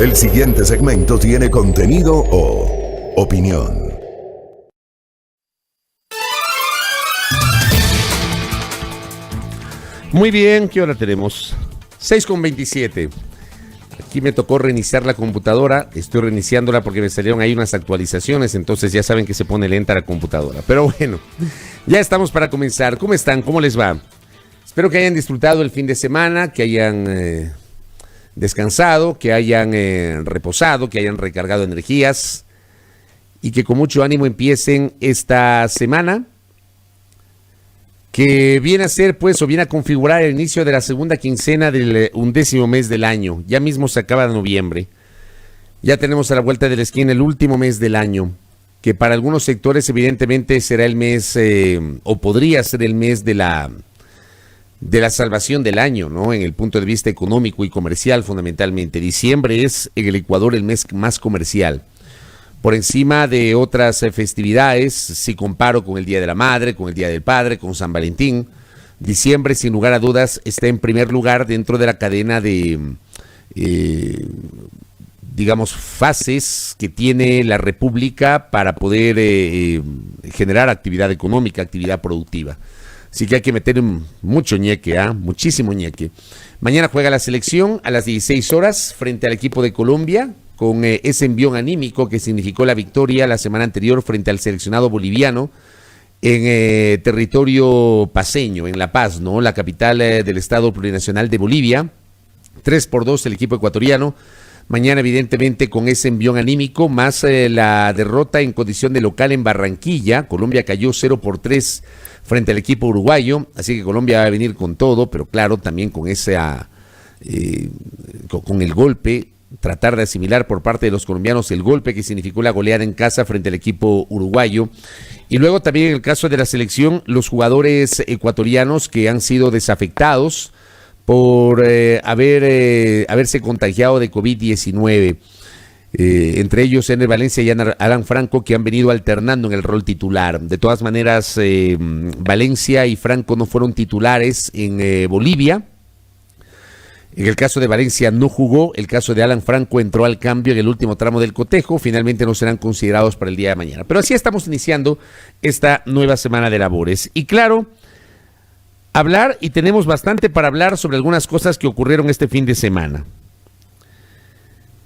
El siguiente segmento tiene contenido o opinión. Muy bien, ¿qué hora tenemos? 6:27. Aquí me tocó reiniciar la computadora. Estoy reiniciándola porque me salieron ahí unas actualizaciones, entonces ya saben que se pone lenta la computadora. Pero bueno, ya estamos para comenzar. ¿Cómo están? ¿Cómo les va? Espero que hayan disfrutado el fin de semana, que hayan descansado, que hayan reposado, que hayan recargado energías y que con mucho ánimo empiecen esta semana, que viene a ser, pues, o viene a configurar el inicio de la segunda quincena del 11º mes del año. Ya mismo se acaba noviembre. Ya tenemos a la vuelta de la esquina el último mes del año, que para algunos sectores evidentemente será el mes, o podría ser el mes de la salvación del año, ¿no? En el punto de vista económico y comercial, fundamentalmente. Diciembre es en el Ecuador el mes más comercial, por encima de otras festividades. Si comparo con el Día de la Madre, con el Día del Padre, con San Valentín, diciembre sin lugar a dudas está en primer lugar dentro de la cadena de, digamos, fases que tiene la República para poder generar actividad económica, actividad productiva. Así que hay que meter mucho ñeque, muchísimo ñeque. Mañana juega la selección a las 16 horas frente al equipo de Colombia, con ese envión anímico que significó la victoria la semana anterior frente al seleccionado boliviano en territorio paceño, en La Paz, ¿no? La capital del Estado Plurinacional de Bolivia. 3-2 el equipo ecuatoriano. Mañana, evidentemente, con ese envión anímico, más la derrota en condición de local en Barranquilla. Colombia cayó 0-3 frente al equipo uruguayo, así que Colombia va a venir con todo, pero claro, también con con el golpe, tratar de asimilar por parte de los colombianos el golpe que significó la goleada en casa frente al equipo uruguayo. Y luego también en el caso de la selección, los jugadores ecuatorianos que han sido desafectados por haberse contagiado de COVID-19. Entre ellos Ener Valencia y Alan Franco, que han venido alternando en el rol titular. De todas maneras, Valencia y Franco no fueron titulares en Bolivia. En el caso de Valencia no jugó, el caso de Alan Franco entró al cambio en el último tramo del cotejo, finalmente no serán considerados para el día de mañana. Pero así estamos iniciando esta nueva semana de labores. Y claro, hablar, y tenemos bastante para hablar sobre algunas cosas que ocurrieron este fin de semana.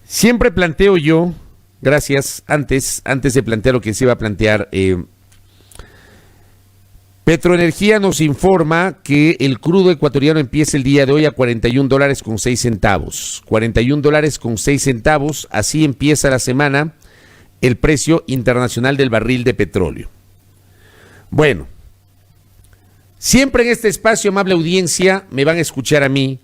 Siempre planteo yo, gracias, antes de plantear lo que se iba a plantear, Petroenergía nos informa que el crudo ecuatoriano empieza el día de hoy a $41.06. $41.06, así empieza la semana el precio internacional del barril de petróleo. Bueno, siempre en este espacio, amable audiencia, me van a escuchar a mí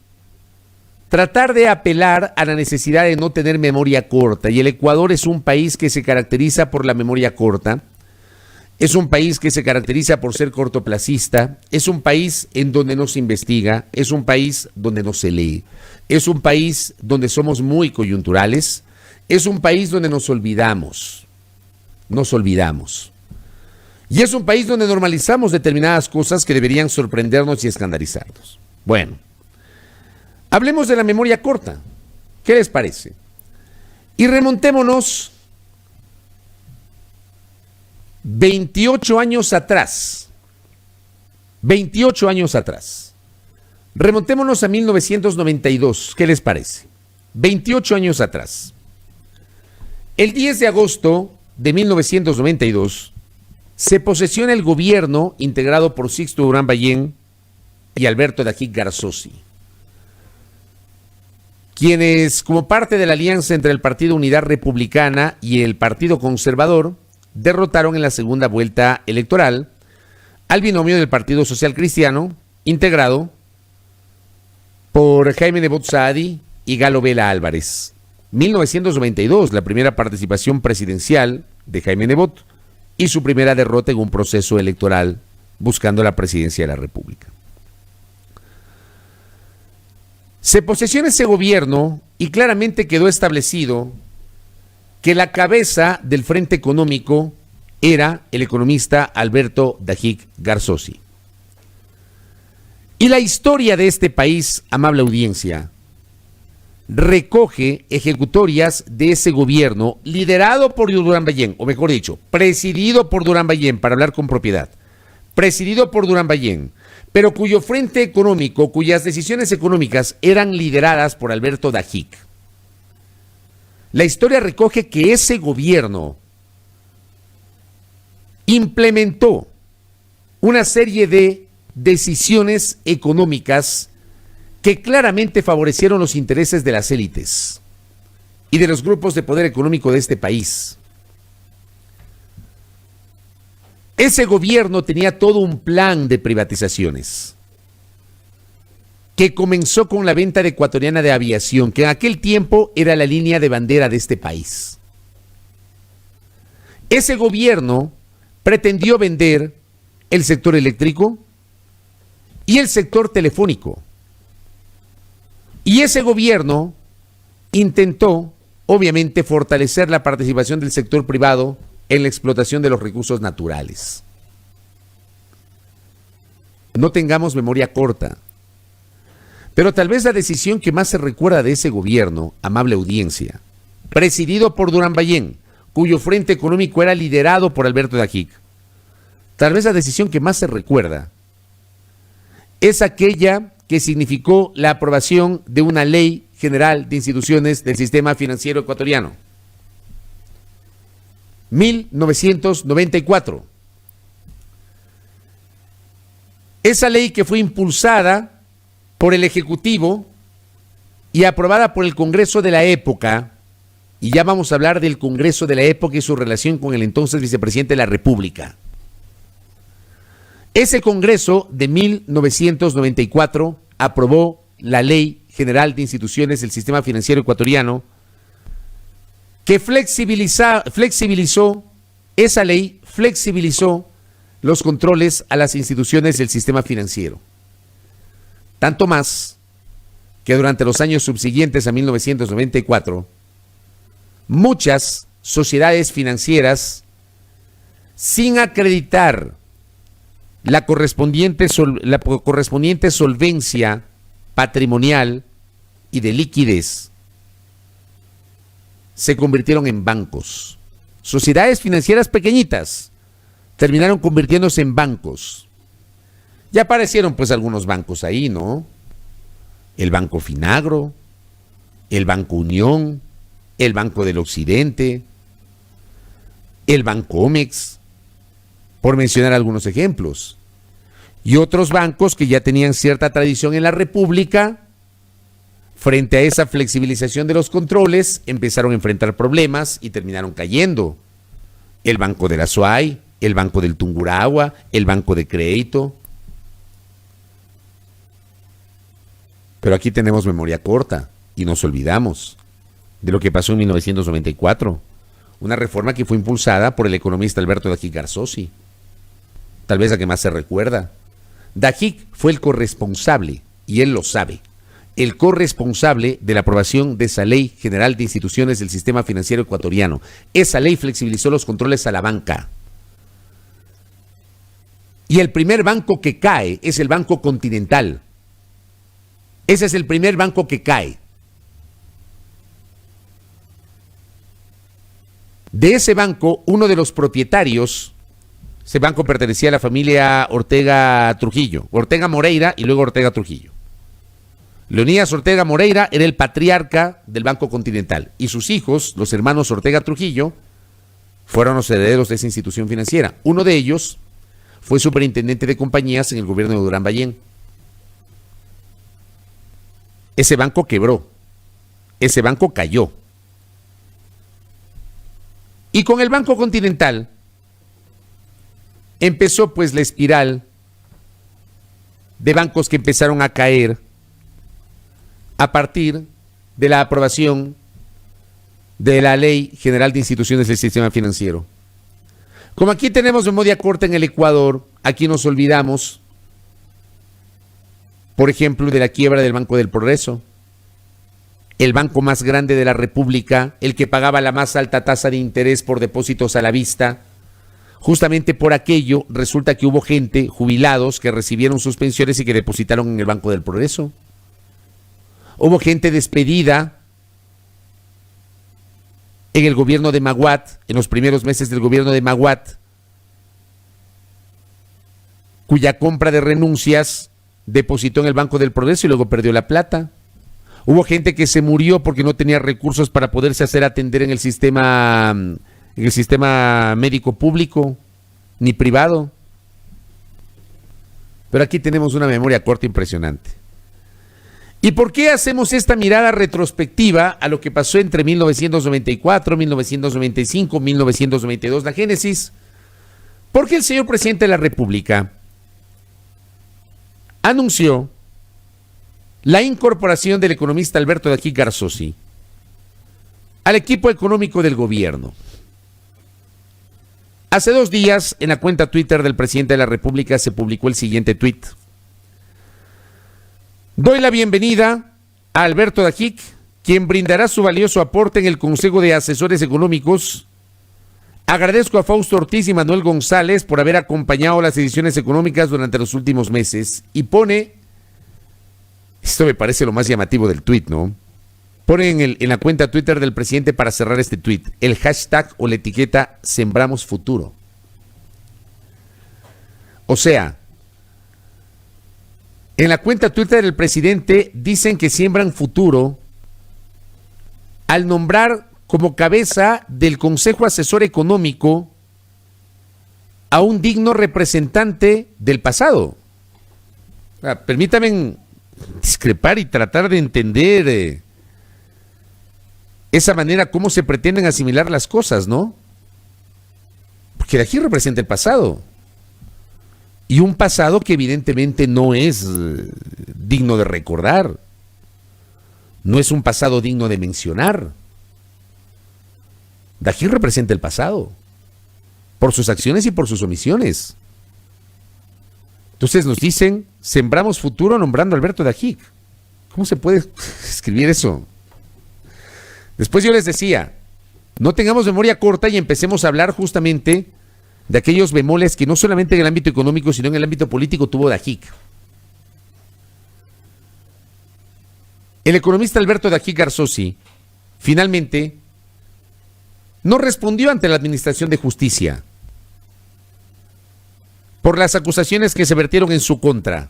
tratar de apelar a la necesidad de no tener memoria corta. Y el Ecuador es un país que se caracteriza por la memoria corta. Es un país que se caracteriza por ser cortoplacista, es un país en donde no se investiga, es un país donde no se lee, es un país donde somos muy coyunturales, es un país donde nos olvidamos. Y es un país donde normalizamos determinadas cosas que deberían sorprendernos y escandalizarnos. Bueno, hablemos de la memoria corta. ¿Qué les parece? Y remontémonos 28 años atrás. Remontémonos a 1992. ¿Qué les parece? 28 años atrás. El 10 de agosto de 1992 se posesiona el gobierno integrado por Sixto Durán Ballén y Alberto Dajic Garzosi, quienes, como parte de la alianza entre el Partido Unidad Republicana y el Partido Conservador, derrotaron en la segunda vuelta electoral al binomio del Partido Social Cristiano, integrado por Jaime Nebot Saadi y Galo Vela Álvarez. 1992, la primera participación presidencial de Jaime Nebot y su primera derrota en un proceso electoral buscando la presidencia de la República. Se posesiona ese gobierno y claramente quedó establecido que la cabeza del frente económico era el economista Alberto Dajic Garzosi. Y la historia de este país, amable audiencia, recoge ejecutorias de ese gobierno liderado por Durán Ballén, o mejor dicho, presidido por Durán Ballén, para hablar con propiedad, presidido por Durán Ballén, pero cuyo frente económico, cuyas decisiones económicas eran lideradas por Alberto Dajic. La historia recoge que ese gobierno implementó una serie de decisiones económicas que claramente favorecieron los intereses de las élites y de los grupos de poder económico de este país. Ese gobierno tenía todo un plan de privatizaciones que comenzó con la venta de Ecuatoriana de Aviación, que en aquel tiempo era la línea de bandera de este país. Ese gobierno pretendió vender el sector eléctrico y el sector telefónico. Y ese gobierno intentó, obviamente, fortalecer la participación del sector privado en la explotación de los recursos naturales. No tengamos memoria corta, pero tal vez la decisión que más se recuerda de ese gobierno, amable audiencia, presidido por Durán Ballén, cuyo frente económico era liderado por Alberto Dajic, tal vez la decisión que más se recuerda es aquella que significó la aprobación de una ley general de instituciones del sistema financiero ecuatoriano. 1994. Esa ley que fue impulsada por el Ejecutivo y aprobada por el Congreso de la época, y ya vamos a hablar del Congreso de la época y su relación con el entonces vicepresidente de la República. Ese Congreso de 1994 aprobó la Ley General de Instituciones del Sistema Financiero Ecuatoriano, que flexibilizó esa ley, flexibilizó los controles a las instituciones del sistema financiero. Tanto más que durante los años subsiguientes a 1994, muchas sociedades financieras, sin acreditar la correspondiente solvencia patrimonial y de liquidez, se convirtieron en bancos. Sociedades financieras pequeñitas terminaron convirtiéndose en bancos. Ya aparecieron pues algunos bancos ahí, ¿no? El Banco Finagro, el Banco Unión, el Banco del Occidente, el Banco Omex, por mencionar algunos ejemplos. Y otros bancos que ya tenían cierta tradición en la República, frente a esa flexibilización de los controles, empezaron a enfrentar problemas y terminaron cayendo. El Banco de la SUAY, el Banco del Tungurahua, el Banco de Crédito. Pero aquí tenemos memoria corta y nos olvidamos de lo que pasó en 1994. Una reforma que fue impulsada por el economista Alberto Dajic Garzosi. Tal vez la que más se recuerda. Dajic fue el corresponsable, y él lo sabe, el corresponsable de la aprobación de esa Ley General de Instituciones del Sistema Financiero Ecuatoriano. Esa ley flexibilizó los controles a la banca. Y el primer banco que cae es el Banco Continental. Ese es el primer banco que cae. De ese banco, uno de los propietarios, ese banco pertenecía a la familia Ortega Trujillo, Ortega Moreira y luego Ortega Trujillo. Leonidas Ortega Moreira era el patriarca del Banco Continental y sus hijos, los hermanos Ortega Trujillo, fueron los herederos de esa institución financiera. Uno de ellos fue superintendente de compañías en el gobierno de Durán Ballén. Ese banco quebró, ese banco cayó. Y con el Banco Continental empezó pues la espiral de bancos que empezaron a caer a partir de la aprobación de la Ley General de Instituciones del Sistema Financiero. Como aquí tenemos memoria corta en el Ecuador, aquí nos olvidamos, por ejemplo, de la quiebra del Banco del Progreso, el banco más grande de la República, el que pagaba la más alta tasa de interés por depósitos a la vista. Justamente por aquello, resulta que hubo gente, jubilados, que recibieron sus pensiones y que depositaron en el Banco del Progreso. Hubo gente despedida en el gobierno de Maguad, en los primeros meses del gobierno de Maguad, cuya compra de renuncias depositó en el Banco del Progreso y luego perdió la plata. Hubo gente que se murió porque no tenía recursos para poderse hacer atender en el sistema médico público ni privado. Pero aquí tenemos una memoria corta impresionante. ¿Y por qué hacemos esta mirada retrospectiva a lo que pasó entre 1994, 1995, 1992, la génesis? Porque el señor presidente de la República anunció la incorporación del economista Alberto Dajic Garzosi al equipo económico del gobierno. Hace 2 días, en la cuenta Twitter del presidente de la República, se publicó el siguiente tuit. Doy la bienvenida a Alberto Dajic, quien brindará su valioso aporte en el Consejo de Asesores Económicos. Agradezco a Fausto Ortiz y Manuel González por haber acompañado las decisiones económicas durante los últimos meses. Y pone, esto me parece lo más llamativo del tuit, ¿no? Pone en la cuenta Twitter del presidente, para cerrar este tuit, el hashtag o la etiqueta Sembramos Futuro. O sea, en la cuenta Twitter del presidente dicen que siembran futuro al nombrar como cabeza del Consejo Asesor Económico a un digno representante del pasado. Permítame discrepar y tratar de entender esa manera como se pretenden asimilar las cosas, ¿no? Porque de aquí representa el pasado. Y un pasado que evidentemente no es digno de recordar. No es un pasado digno de mencionar. Dajic representa el pasado, por sus acciones y por sus omisiones. Entonces nos dicen, sembramos futuro nombrando a Alberto Dajic. ¿Cómo se puede escribir eso? Después yo les decía, no tengamos memoria corta y empecemos a hablar justamente de aquellos bemoles que no solamente en el ámbito económico, sino en el ámbito político tuvo Dajic. El economista Alberto Dajic Garzosi finalmente no respondió ante la Administración de Justicia por las acusaciones que se vertieron en su contra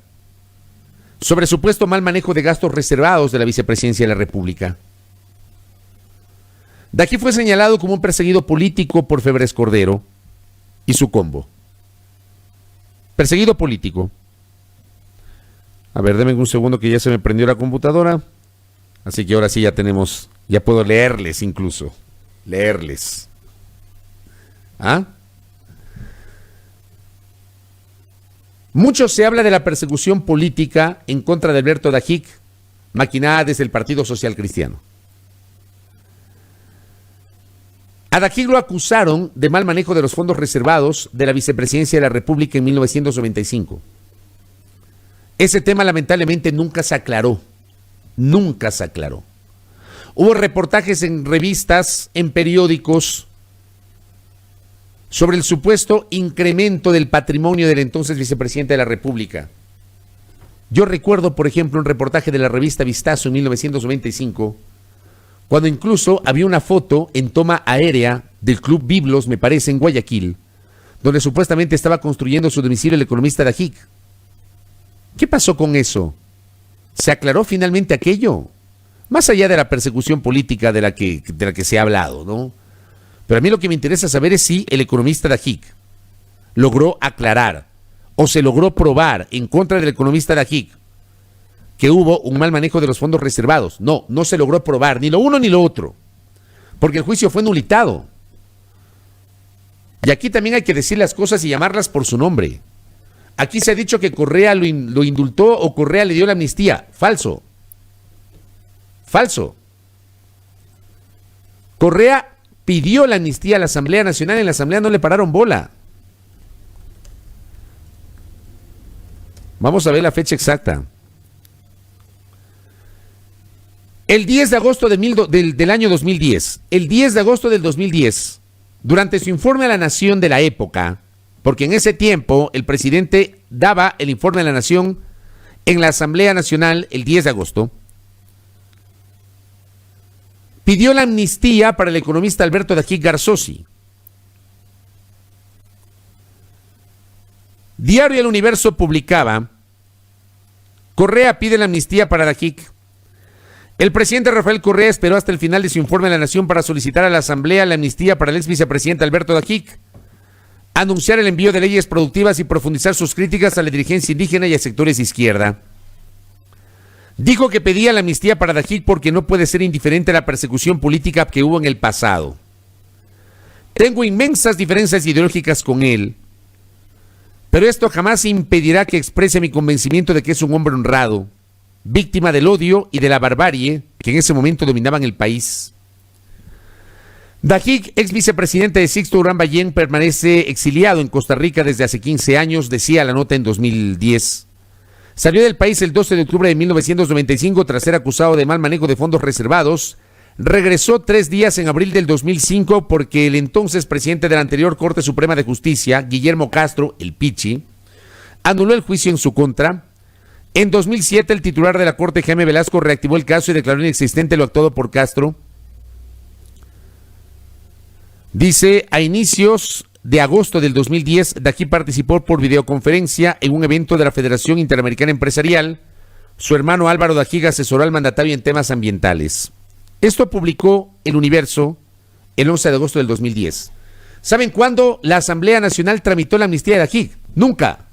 sobre supuesto mal manejo de gastos reservados de la Vicepresidencia de la República. Dajic fue señalado como un perseguido político por Febres Cordero y su combo. Perseguido político. A ver, denme un segundo que ya se me prendió la computadora. Así que ahora sí ya tenemos, ya puedo leerles incluso. Leerles. ¿Ah? Mucho se habla de la persecución política en contra de Alberto Dajic, maquinada desde el Partido Social Cristiano. A Dajic lo acusaron de mal manejo de los fondos reservados de la Vicepresidencia de la República en 1995. Ese tema lamentablemente nunca se aclaró. Nunca se aclaró. Hubo reportajes en revistas, en periódicos, sobre el supuesto incremento del patrimonio del entonces vicepresidente de la República. Yo recuerdo, por ejemplo, un reportaje de la revista Vistazo en 1995, cuando incluso había una foto en toma aérea del Club Biblos, me parece, en Guayaquil, donde supuestamente estaba construyendo su domicilio el economista Dajic. ¿Qué pasó con eso? ¿Se aclaró finalmente aquello? Más allá de la persecución política de la que se ha hablado, ¿no? Pero a mí lo que me interesa saber es si el economista Dajic logró aclarar o se logró probar en contra del economista Dajic que hubo un mal manejo de los fondos reservados. No, no se logró probar ni lo uno ni lo otro, porque el juicio fue nulitado. Y aquí también hay que decir las cosas y llamarlas por su nombre. Aquí se ha dicho que Correa lo indultó o Correa le dio la amnistía. Falso. Falso. Correa pidió la amnistía a la Asamblea Nacional y en la Asamblea no le pararon bola. Vamos a ver la fecha exacta. El 10 de agosto del año 2010, el 10 de agosto del 2010, durante su informe a la Nación de la época, porque en ese tiempo el presidente daba el informe a la Nación en la Asamblea Nacional el 10 de agosto, pidió la amnistía para el economista Alberto Dajic Garzosi. Diario El Universo publicaba: Correa pide la amnistía para Dajic. El presidente Rafael Correa esperó hasta el final de su informe a la Nación para solicitar a la Asamblea la amnistía para el ex vicepresidente Alberto Dajic, anunciar el envío de leyes productivas y profundizar sus críticas a la dirigencia indígena y a sectores de izquierda. Dijo que pedía la amnistía para Dajic porque no puede ser indiferente a la persecución política que hubo en el pasado. Tengo inmensas diferencias ideológicas con él, pero esto jamás impedirá que exprese mi convencimiento de que es un hombre honrado, víctima del odio y de la barbarie que en ese momento dominaban el país. Dajic, ex vicepresidente de Sixto Urán Ballén, permanece exiliado en Costa Rica desde hace 15 años, decía la nota en 2010. Salió del país el 12 de octubre de 1995 tras ser acusado de mal manejo de fondos reservados. Regresó 3 días en abril del 2005 porque el entonces presidente de la anterior Corte Suprema de Justicia, Guillermo Castro, el Pichi, anuló el juicio en su contra. En 2007, el titular de la Corte, Jaime Velasco, reactivó el caso y declaró inexistente lo actuado por Castro. Dice, a inicios de agosto del 2010, Dajic participó por videoconferencia en un evento de la Federación Interamericana Empresarial. Su hermano Álvaro Dajic asesoró al mandatario en temas ambientales. Esto publicó El Universo el 11 de agosto del 2010. ¿Saben cuándo la Asamblea Nacional tramitó la amnistía de Dajic? Nunca.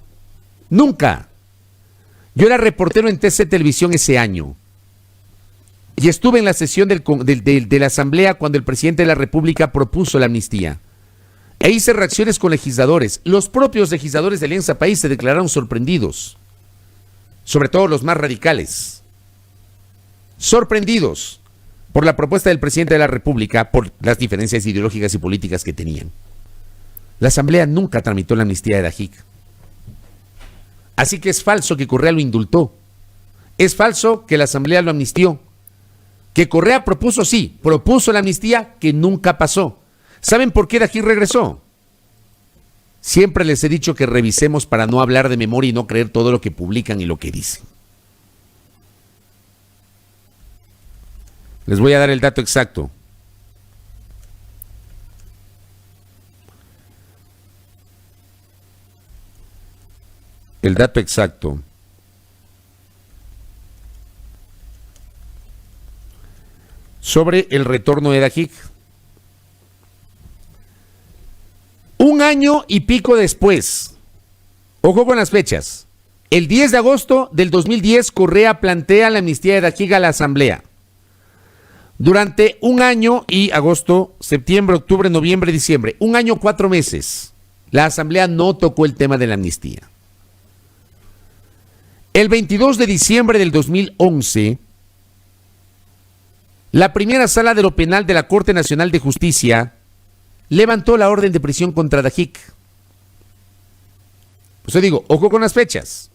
Nunca. Yo era reportero en TC Televisión ese año. Y estuve en la sesión de la Asamblea cuando el presidente de la República propuso la amnistía. E hice reacciones con legisladores. Los propios legisladores de Alianza País se declararon sorprendidos. Sobre todo los más radicales. Sorprendidos por la propuesta del presidente de la República, por las diferencias ideológicas y políticas que tenían. La Asamblea nunca tramitó la amnistía de Dajic. Así que es falso que Correa lo indultó. Es falso que la Asamblea lo amnistió. Que Correa propuso la amnistía que nunca pasó. ¿Saben por qué Dajic regresó? Siempre les he dicho que revisemos para no hablar de memoria y no creer todo lo que publican y lo que dicen. Les voy a dar el dato exacto. El dato exacto. Sobre el retorno de Dajic. 1 año y pico después, ojo con las fechas, el 10 de agosto del 2010 Correa plantea la amnistía de Dajic a la Asamblea. Durante 1 año y agosto, septiembre, octubre, noviembre, diciembre, 1 año 4 meses, la Asamblea no tocó el tema de la amnistía. El 22 de diciembre del 2011, la primera sala de lo penal de la Corte Nacional de Justicia levantó la orden de prisión contra Dajic. Pues yo digo, ojo con las fechas.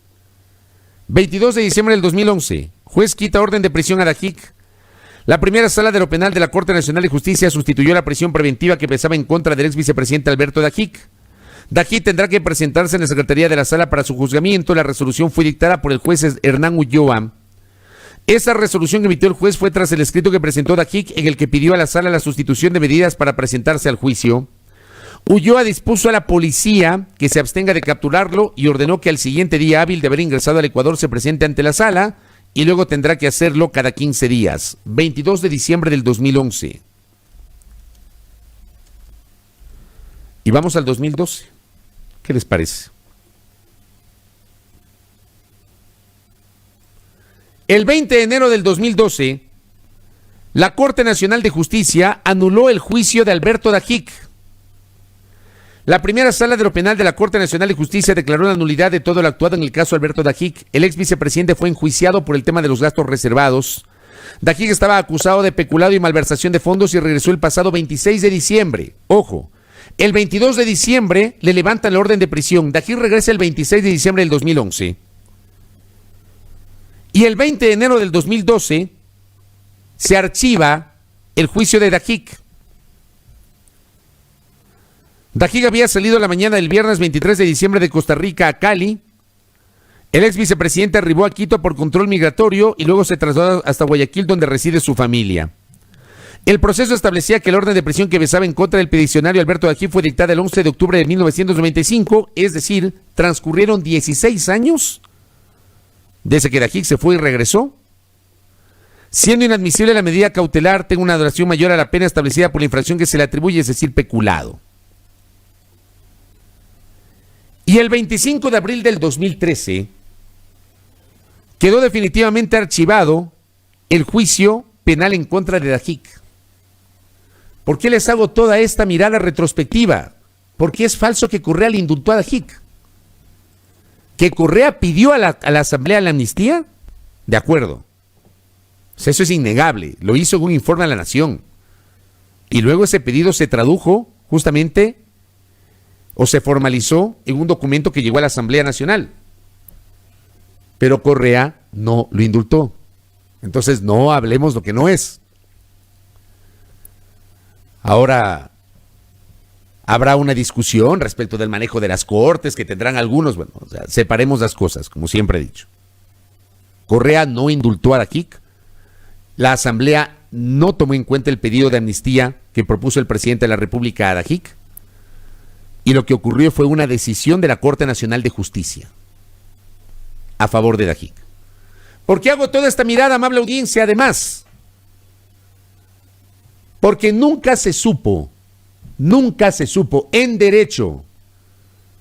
22 de diciembre del 2011, juez quita orden de prisión a Dajic. La primera sala de lo penal de la Corte Nacional de Justicia sustituyó la prisión preventiva que pesaba en contra del ex vicepresidente Alberto Dajic. Dajic tendrá que presentarse en la Secretaría de la Sala para su juzgamiento. La resolución fue dictada por el juez Hernán Ulloa. Esa resolución que emitió el juez fue tras el escrito que presentó Dajic en el que pidió a la sala la sustitución de medidas para presentarse al juicio. Ulloa dispuso a la policía que se abstenga de capturarlo y ordenó que al siguiente día hábil de haber ingresado al Ecuador se presente ante la sala y luego tendrá que hacerlo cada 15 días. 22 de diciembre del 2011. Y vamos al 2012. ¿Qué les parece? El 20 de enero del 2012, la Corte Nacional de Justicia anuló el juicio de Alberto Dajic. La primera sala de lo penal de la Corte Nacional de Justicia declaró la nulidad de todo lo actuado en el caso Alberto Dajic. El ex vicepresidente fue enjuiciado por el tema de los gastos reservados. Dajic estaba acusado de peculado y malversación de fondos y regresó el pasado 26 de diciembre. Ojo, el 22 de diciembre le levantan la orden de prisión. Dajic regresa el 26 de diciembre del 2011. Y el 20 de enero del 2012 se archiva el juicio de Dajic. Dajic había salido la mañana del viernes 23 de diciembre de Costa Rica a Cali. El ex vicepresidente arribó a Quito por control migratorio y luego se trasladó hasta Guayaquil, donde reside su familia. El proceso establecía que la orden de prisión que pesaba en contra del peticionario Alberto Dajic fue dictada el 11 de octubre de 1995, es decir, transcurrieron 16 años desde que Dajic se fue y regresó. Siendo inadmisible la medida cautelar, tenga una duración mayor a la pena establecida por la infracción que se le atribuye, es decir, peculado. Y el 25 de abril del 2013 quedó definitivamente archivado el juicio penal en contra de Dajic. ¿Por qué les hago toda esta mirada retrospectiva? Porque es falso que Correa le indultó a Dajic. ¿Que Correa pidió a la Asamblea la amnistía? De acuerdo. O sea, eso es innegable. Lo hizo en un informe a la Nación. Y luego ese pedido se tradujo justamente o se formalizó en un documento que llegó a la Asamblea Nacional. Pero Correa no lo indultó. Entonces no hablemos lo que no es. Ahora, habrá una discusión respecto del manejo de las cortes que tendrán algunos. Bueno, o sea, separemos las cosas, como siempre he dicho. Correa no indultó a Dajic. La Asamblea no tomó en cuenta el pedido de amnistía que propuso el presidente de la República a Dajic. Y lo que ocurrió fue una decisión de la Corte Nacional de Justicia a favor de Dajic. ¿Por qué hago toda esta mirada, amable audiencia? Además, porque nunca se supo en derecho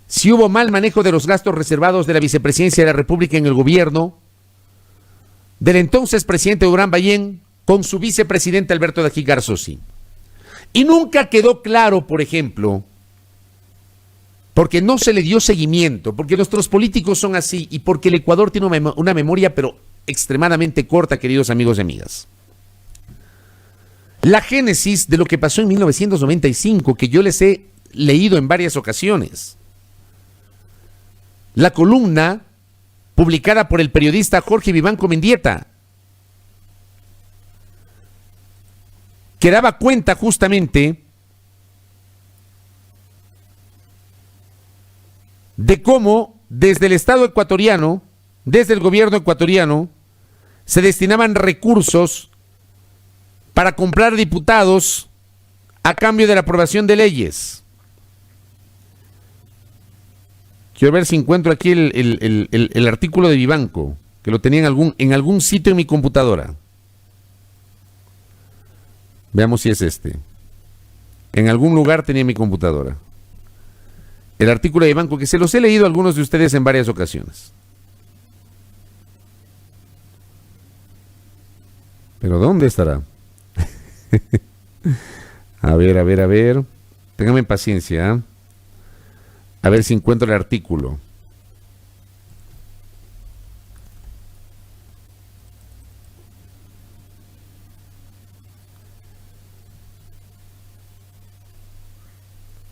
si hubo mal manejo de los gastos reservados de la vicepresidencia de la República en el gobierno del entonces presidente Durán Ballén con su vicepresidente Alberto Dajic Garzosi. Y nunca quedó claro, por ejemplo, porque no se le dio seguimiento, porque nuestros políticos son así y porque el Ecuador tiene una memoria pero extremadamente corta, queridos amigos y amigas. La génesis de lo que pasó en 1995, que yo les he leído en varias ocasiones. La columna publicada por el periodista Jorge Vivanco Mendieta, que daba cuenta justamente de cómo desde el Estado ecuatoriano, desde el gobierno ecuatoriano, se destinaban recursos para comprar diputados a cambio de la aprobación de leyes. Quiero ver si encuentro aquí el artículo de Vivanco, que lo tenía en algún sitio en mi computadora. Veamos si es este. En algún lugar tenía mi computadora. El artículo de Vivanco, que se los he leído a algunos de ustedes en varias ocasiones. ¿Pero dónde estará? A ver. Ténganme paciencia, ¿eh? A ver si encuentro el artículo.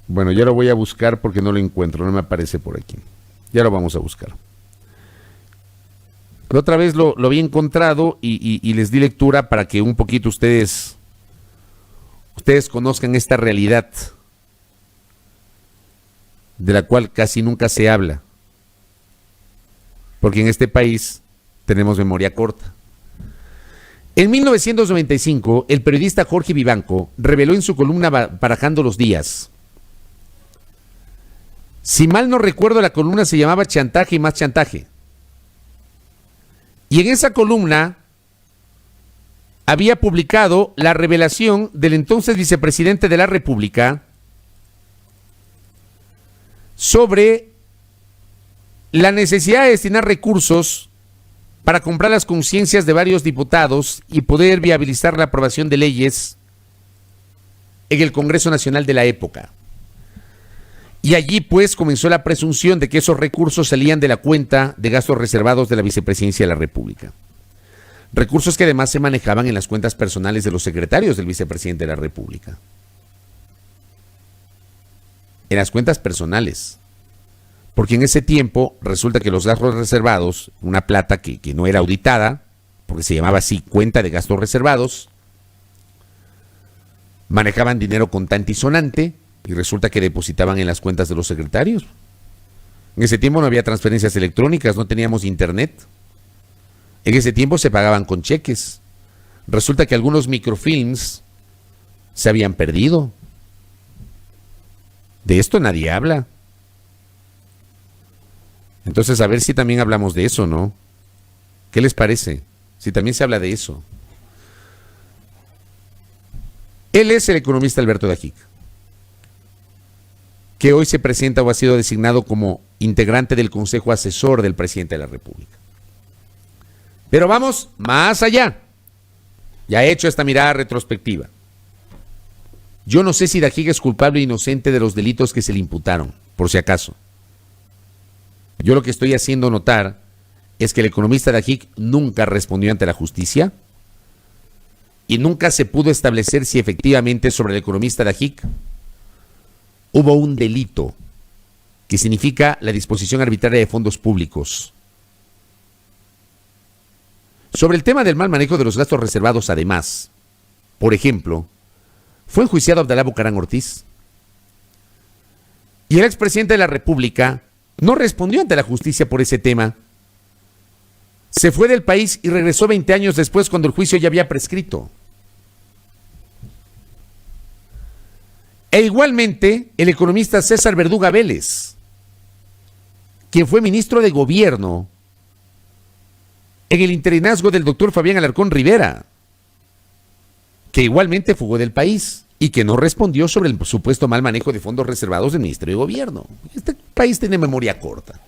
Bueno, ya lo voy a buscar porque no lo encuentro, no me aparece por aquí. Ya lo vamos a buscar. La otra vez lo había encontrado y les di lectura para que un poquito ustedes conozcan esta realidad de la cual casi nunca se habla, porque en este país tenemos memoria corta. En 1995, el periodista Jorge Vivanco reveló en su columna Barajando los Días. Si mal no recuerdo, la columna se llamaba Chantaje y más chantaje. Y en esa columna había publicado la revelación del entonces vicepresidente de la República sobre la necesidad de destinar recursos para comprar las conciencias de varios diputados y poder viabilizar la aprobación de leyes en el Congreso Nacional de la época. Y allí pues comenzó la presunción de que esos recursos salían de la cuenta de gastos reservados de la vicepresidencia de la República. Recursos que además se manejaban en las cuentas personales de los secretarios del vicepresidente de la República. En las cuentas personales. Porque en ese tiempo resulta que los gastos reservados, una plata que no era auditada, porque se llamaba así cuenta de gastos reservados, manejaban dinero contante y sonante, y resulta que depositaban en las cuentas de los secretarios. En ese tiempo no había transferencias electrónicas, no teníamos internet. En ese tiempo se pagaban con cheques. Resulta que algunos microfilms se habían perdido. De esto nadie habla. Entonces, a ver si también hablamos de eso, ¿no? ¿Qué les parece? Si también se habla de eso. Él es el economista Alberto Dajic, que hoy se presenta o ha sido designado como integrante del Consejo Asesor del Presidente de la República. Pero vamos más allá. Ya he hecho esta mirada retrospectiva. Yo no sé si Dajic es culpable o inocente de los delitos que se le imputaron, por si acaso. Yo lo que estoy haciendo notar es que el economista Dajic nunca respondió ante la justicia y nunca se pudo establecer si efectivamente sobre el economista Dajic hubo un delito, que significa la disposición arbitraria de fondos públicos. Sobre el tema del mal manejo de los gastos reservados, además, por ejemplo, fue enjuiciado Abdalá Bucaram Ortiz y el expresidente de la República no respondió ante la justicia por ese tema. Se fue del país y regresó 20 años después cuando el juicio ya había prescrito. E igualmente el economista César Verduga Vélez, quien fue ministro de Gobierno en el interinazgo del doctor Fabián Alarcón Rivera, que igualmente fugó del país y que no respondió sobre el supuesto mal manejo de fondos reservados del Ministerio de Gobierno. Este país tiene memoria corta.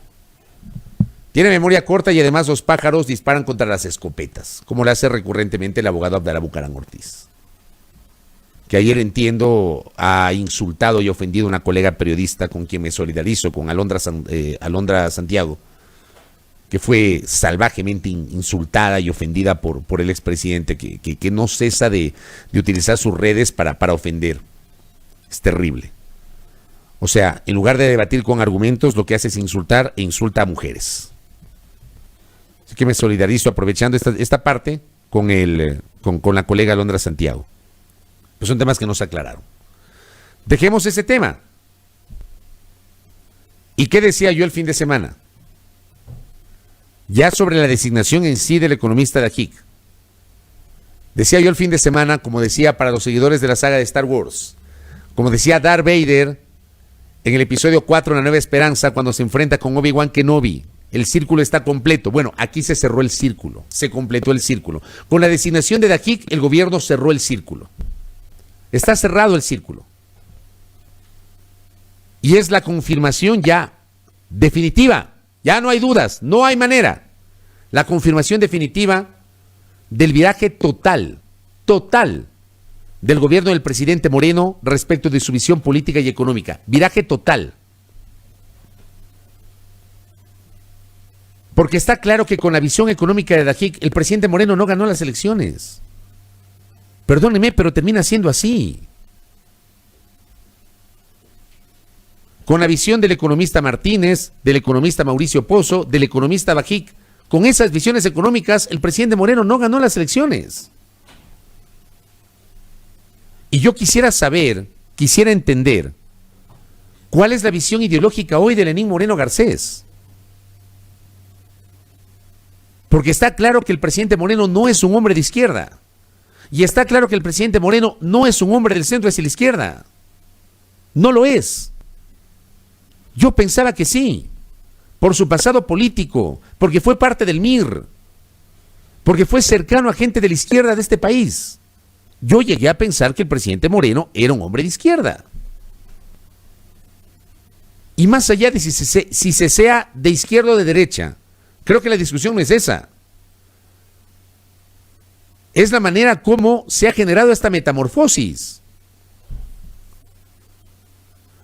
Tiene memoria corta y además los pájaros disparan contra las escopetas, como lo hace recurrentemente el abogado Abdalá Bucaram Ortiz, que ayer, entiendo, ha insultado y ofendido a una colega periodista con quien me solidarizo, con Alondra Santiago, que fue salvajemente insultada y ofendida por el expresidente, que no cesa de utilizar sus redes para ofender. Es terrible. O sea, en lugar de debatir con argumentos, lo que hace es insultar e insulta a mujeres. Así que me solidarizo aprovechando esta parte con la colega Alondra Santiago. Pues son temas que no se aclararon. Dejemos ese tema. ¿Y qué decía yo el fin de semana? Ya sobre la designación en sí del economista Dajic. Decía yo el fin de semana, como decía para los seguidores de la saga de Star Wars, como decía Darth Vader en el episodio 4, La Nueva Esperanza, cuando se enfrenta con Obi-Wan Kenobi, el círculo está completo. Bueno, aquí se cerró el círculo, se completó el círculo. Con la designación de Dajic, el gobierno cerró el círculo. Está cerrado el círculo. Y es la confirmación ya definitiva. Ya no hay dudas, no hay manera. La confirmación definitiva del viraje total del gobierno del presidente Moreno respecto de su visión política y económica. Viraje total. Porque está claro que con la visión económica de Dajic, el presidente Moreno no ganó las elecciones. Perdóneme, pero termina siendo así. Con la visión del economista Martínez, del economista Mauricio Pozo, del economista Dajic, con esas visiones económicas, el presidente Moreno no ganó las elecciones. Y yo quisiera entender, ¿cuál es la visión ideológica hoy de Lenín Moreno Garcés? Porque está claro que el presidente Moreno no es un hombre de izquierda. Y está claro que el presidente Moreno no es un hombre del centro hacia la izquierda. No lo es. Yo pensaba que sí, por su pasado político, porque fue parte del MIR, porque fue cercano a gente de la izquierda de este país. Yo llegué a pensar que el presidente Moreno era un hombre de izquierda. Y más allá de si se sea de izquierda o de derecha, creo que la discusión no es esa. Es la manera como se ha generado esta metamorfosis.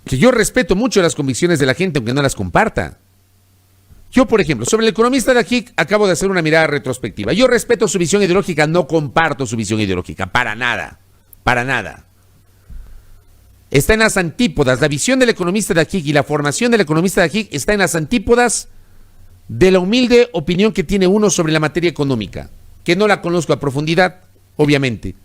Que yo respeto mucho las convicciones de la gente, aunque no las comparta. Yo, por ejemplo, sobre el economista Dajic, acabo de hacer una mirada retrospectiva. Yo respeto su visión ideológica, no comparto su visión ideológica, para nada, para nada. Está en las antípodas, la visión del economista Dajic y la formación del economista Dajic está en las antípodas de la humilde opinión que tiene uno sobre la materia económica, que no la conozco a profundidad, obviamente.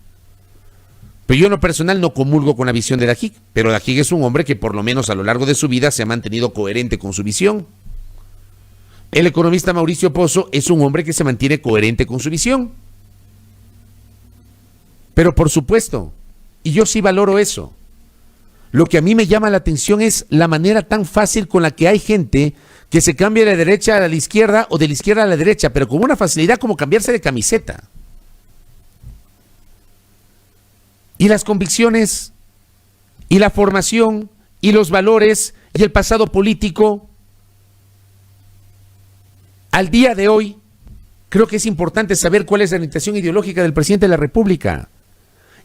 Pero yo en lo personal no comulgo con la visión de Dajic, pero Dajic es un hombre que por lo menos a lo largo de su vida se ha mantenido coherente con su visión. El economista Mauricio Pozo es un hombre que se mantiene coherente con su visión. Pero por supuesto, Y yo sí valoro eso. Lo que a mí me llama la atención es la manera tan fácil con la que hay gente que se cambia de la derecha a la izquierda o de la izquierda a la derecha, pero con una facilidad como cambiarse de camiseta. Y las convicciones, y la formación, y los valores, y el pasado político. Al día de hoy, creo que es importante saber cuál es la orientación ideológica del presidente de la República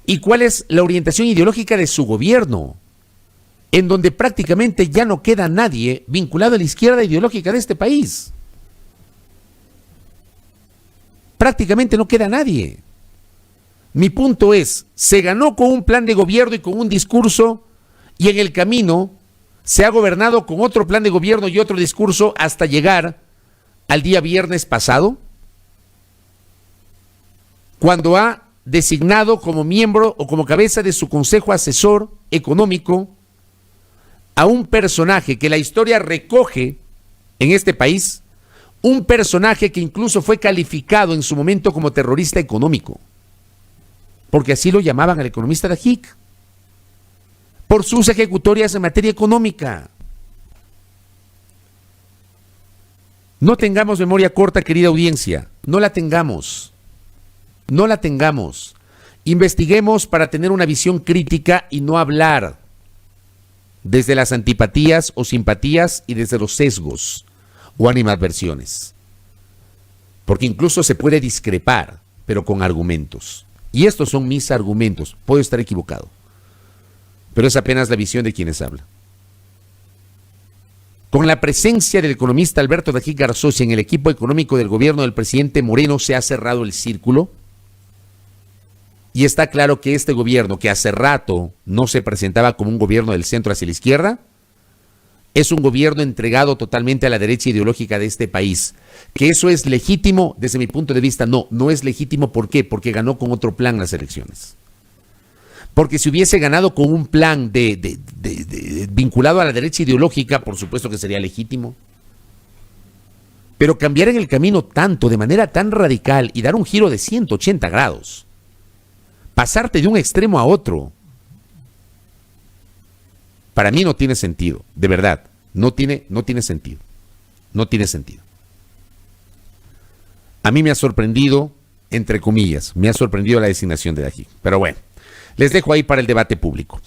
y cuál es la orientación ideológica de su gobierno, en donde prácticamente ya no queda nadie vinculado a la izquierda ideológica de este país. Prácticamente no queda nadie. Mi punto es, se ganó con un plan de gobierno y con un discurso, y en el camino se ha gobernado con otro plan de gobierno y otro discurso hasta llegar al día viernes pasado, cuando ha designado como miembro o como cabeza de su consejo asesor económico a un personaje que la historia recoge en este país, un personaje que incluso fue calificado en su momento como terrorista económico, porque así lo llamaban al economista de Ajic, por sus ejecutorias en materia económica. No tengamos memoria corta, querida audiencia, no la tengamos. No la tengamos. Investiguemos para tener una visión crítica y no hablar desde las antipatías o simpatías y desde los sesgos o animadversiones. Porque incluso se puede discrepar, pero con argumentos. Y estos son mis argumentos. Puedo estar equivocado, pero es apenas la visión de quienes hablan. Con la presencia del economista Alberto de Ajic Garzosa en el equipo económico del gobierno del presidente Moreno se ha cerrado el círculo. Y está claro que este gobierno, que hace rato no se presentaba como un gobierno del centro hacia la izquierda, es un gobierno entregado totalmente a la derecha ideológica de este país. ¿Que eso es legítimo? Desde mi punto de vista, no, no es legítimo. ¿Por qué? Porque ganó con otro plan las elecciones. Porque si hubiese ganado con un plan vinculado a la derecha ideológica, por supuesto que sería legítimo. Pero cambiar en el camino tanto, de manera tan radical y dar un giro de 180 grados, pasarte de un extremo a otro, para mí no tiene sentido, de verdad, no tiene sentido, no tiene sentido. A mí me ha sorprendido, entre comillas, me ha sorprendido la designación de Ajic, pero bueno, les dejo ahí para el debate público.